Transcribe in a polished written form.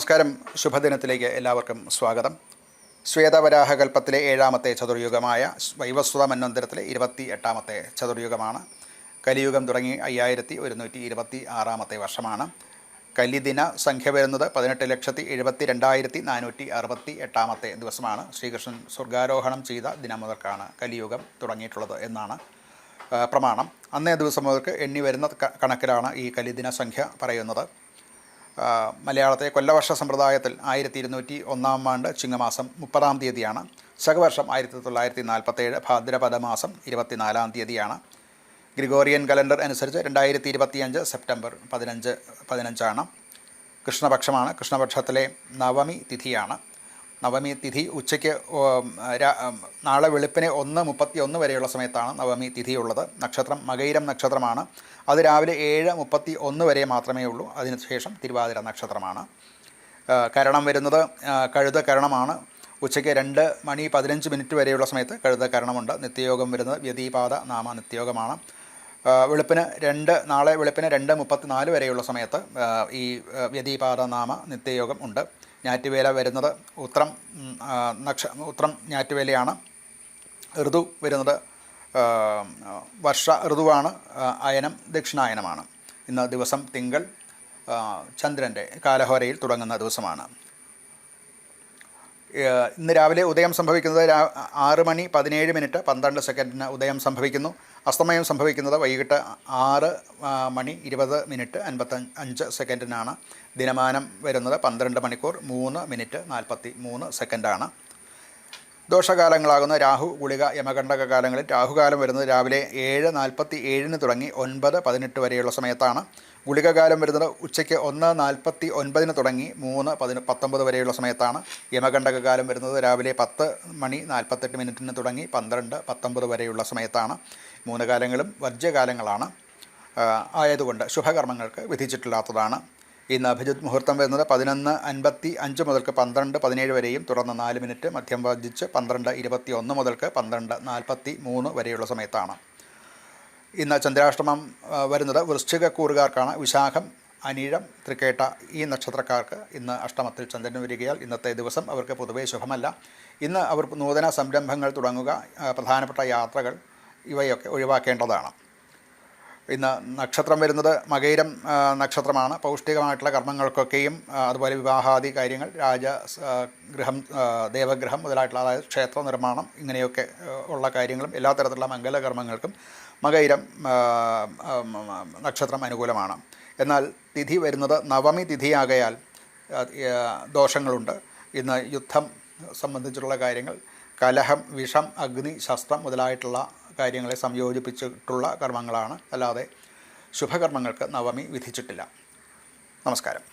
നമസ്കാരം. ശുഭദിനത്തിലേക്ക് എല്ലാവർക്കും സ്വാഗതം. ശ്വേതവരാഹകൽപ്പത്തിലെ 7ാമത്തെ ചതുർയുഗമായ വൈവസ്വത മന്വന്തരത്തിലെ 28ാമത്തെ ചതുർയുഗമാണ്. കലിയുഗം തുടങ്ങി 5126ാമത്തെ വർഷമാണ്. കലിദിന സംഖ്യ വരുന്നത് 18,72,468ാമത്തെ ദിവസമാണ്. ശ്രീകൃഷ്ണൻ സ്വർഗാരോഹണം ചെയ്ത ദിനം മുതൽക്കാണ് കലിയുഗം തുടങ്ങിയിട്ടുള്ളത് എന്നാണ് പ്രമാണം. അന്നേ ദിവസം മുതൽക്ക് എണ്ണി വരുന്ന കണക്കിലാണ് ഈ കലിദിന സംഖ്യ പറയുന്നത്. മലയാളത്തെ കൊല്ലവർഷ സമ്പ്രദായത്തിൽ 1201 ആണ്ട് ചിങ്ങമാസം 30-ാം തീയതിയാണ്. ശകവർഷം 1947 ഭാദ്രപദ മാസം 24-ാം തീയതിയാണ്. ഗ്രിഗോറിയൻ കലണ്ടർ അനുസരിച്ച് 2025 സെപ്റ്റംബർ 15 കൃഷ്ണപക്ഷമാണ്. കൃഷ്ണപക്ഷത്തിലെ നവമി തിഥിയാണ്. നവമി തിഥി ഉച്ചയ്ക്ക് നാളെ വെളുപ്പിനെ 1:31 വരെയുള്ള സമയത്താണ് നവമി തിഥിയുള്ളത്. നക്ഷത്രം മകയിരം നക്ഷത്രമാണ്. അത് രാവിലെ 7:31 വരെ മാത്രമേ ഉള്ളൂ. അതിനുശേഷം തിരുവാതിര നക്ഷത്രമാണ്. കരണം വരുന്നത് കഴുത കരണമാണ്. ഉച്ചയ്ക്ക് 2:15 വരെയുള്ള സമയത്ത് കഴുത കരണമുണ്ട്. നിത്യയോഗം വരുന്നത് വ്യതിപാത നാമ നിത്യയോഗമാണ്. നാളെ വെളുപ്പിന് 2:34 വരെയുള്ള സമയത്ത് ഈ വ്യതിപാത നാമ നിത്യയോഗം ഉണ്ട്. ഞാറ്റുവേല വരുന്നത് ഉത്രം ഞാറ്റുവേലയാണ്. ഋതു വരുന്നത് വർഷ ഋതുവാണ്. അയനം ദക്ഷിണായനമാണ്. ഇന്ന് ദിവസം തിങ്കൾ. ചന്ദ്രൻ്റെ കാലഹോരയിൽ തുടങ്ങുന്ന ദിവസമാണ്. ഇന്ന് രാവിലെ ഉദയം സംഭവിക്കുന്നത് 6:17:12 ഉദയം സംഭവിക്കുന്നു. അസ്തമയം സംഭവിക്കുന്നത് വൈകിട്ട് 6:20:55 ദിനമാനം വരുന്നത് 12 മണിക്കൂർ 3 മിനിറ്റ് 43 ദോഷകാലങ്ങളാകുന്ന രാഹു, ഗുളിക, യമകണ്ഠക കാലങ്ങളിൽ രാഹുകാലം വരുന്നത് രാവിലെ 7:47 തുടങ്ങി 9:18 വരെയുള്ള സമയത്താണ്. ഗുളികകാലം വരുന്നത് ഉച്ചയ്ക്ക് 1:49 തുടങ്ങി 3:19 വരെയുള്ള സമയത്താണ്. യമകണ്ഠക കാലം വരുന്നത് രാവിലെ 10:48 തുടങ്ങി 12:19 വരെയുള്ള സമയത്താണ്. 3 കാലങ്ങളും വർജ്യകാലങ്ങളാണ്. ആയതുകൊണ്ട് ശുഭകർമ്മങ്ങൾക്ക് വിധിച്ചിട്ടില്ലാത്തതാണ്. ഇന്ന് അഭിജിത് മുഹൂർത്തം വരുന്നത് 11:55 മുതൽക്ക് 12:17 വരെയും തുടർന്ന് 4 മിനിറ്റ് മധ്യം വർജിച്ച് 12:21 മുതൽക്ക് 12:43 വരെയുള്ള സമയത്താണ്. ഇന്ന് ചന്ദ്രാഷ്ടമം വരുന്നത് വൃശ്ചികക്കൂറുകാർക്കാണ്. വിശാഖം, അനിഴം, തൃക്കേട്ട ഈ നക്ഷത്രക്കാർക്ക് ഇന്ന് അഷ്ടമത്തിൽ ചന്ദ്രൻ വരികയാൽ ഇന്നത്തെ ദിവസം അവർക്ക് പൊതുവേ ശുഭമല്ല. ഇന്ന് അവർ നൂതന സംരംഭങ്ങൾ തുടങ്ങുക, പ്രധാനപ്പെട്ട യാത്രകൾ ഇവയൊക്കെ ഒഴിവാക്കേണ്ടതാണ്. ഇന്ന് നക്ഷത്രം വരുന്നത് മകയിരം നക്ഷത്രമാണ്. പൗഷ്ടികമായിട്ടുള്ള കർമ്മങ്ങൾക്കൊക്കെയും അതുപോലെ വിവാഹാദി കാര്യങ്ങൾ, രാജഗൃഹം, ദേവഗ്രഹം മുതലായിട്ടുള്ള, അതായത് ക്ഷേത്ര നിർമ്മാണം, ഇങ്ങനെയൊക്കെ ഉള്ള കാര്യങ്ങളും എല്ലാ തരത്തിലുള്ള മംഗലകർമ്മങ്ങൾക്കും മകയിരം നക്ഷത്രം അനുകൂലമാണ്. എന്നാൽ തിഥി വരുന്നത് നവമി തിഥിയാകയാൽ ദോഷങ്ങളുണ്ട്. ഇന്ന് യുദ്ധം സംബന്ധിച്ചിട്ടുള്ള കാര്യങ്ങൾ, കലഹം, വിഷം, അഗ്നി, ശസ്ത്രം മുതലായിട്ടുള്ള കാര്യങ്ങളെ സംയോജിപ്പിച്ചിട്ടുള്ള കർമ്മങ്ങളാണ്. അല്ലാതെ ശുഭകർമ്മങ്ങൾക്ക് നവമി വിധിച്ചിട്ടില്ല. നമസ്കാരം.